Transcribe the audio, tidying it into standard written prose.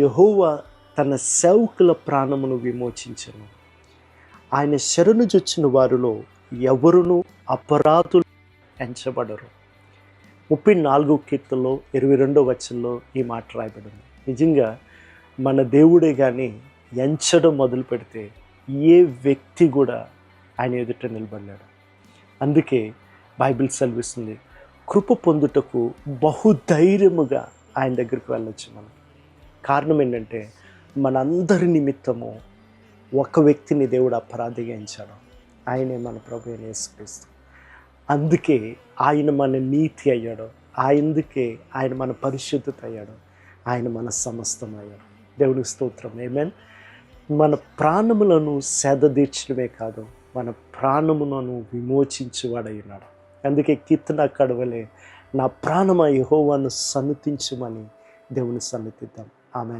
యెహోవా తన సేవకుల ప్రాణమును విమోచించెను. ఆయన శరణు జొచ్చిన వారిలో ఎవరునూ అపరాధులు ఎంచబడరు. 34 కీర్తనలో 22వ వచనంలో ఈ మాట రాయబడింది. నిజంగా మన దేవుడే కానీ ఎంచడం మొదలు పెడితే ఏ వ్యక్తి కూడా ఆయన ఎదుట నిలబడలేడు. అందుకే బైబిల్ సెలవిస్తుంది, కృప పొందుటకు బహుధైర్యముగా ఆయన దగ్గరికి వెళ్ళొచ్చు మనం. కారణం ఏంటంటే మనందరి నిమిత్తము ఒక వ్యక్తిని దేవుడు అపరాధిగా ఎంచాడు. ఆయనే మన ప్రభు అయిన యేసుక్రీస్తు. అందుకే ఆయన మన నీతి అయ్యాడు. అందుకే ఆయన మన పరిశుద్ధత అయ్యాడు. ఆయన మన సమస్తం అయ్యాడు. దేవునికి స్తోత్రం. ఆమేన్. మన ప్రాణములను సేదదీర్చడమే కాదు, మన ప్రాణములను విమోచించువాడై ఉన్నాడు. అందుకే కీర్తనకారుడి వలె నా ప్రాణమా యెహోవాను సన్నుతించుమని దేవుని సన్నిధిద్దాం. ఆమేన్.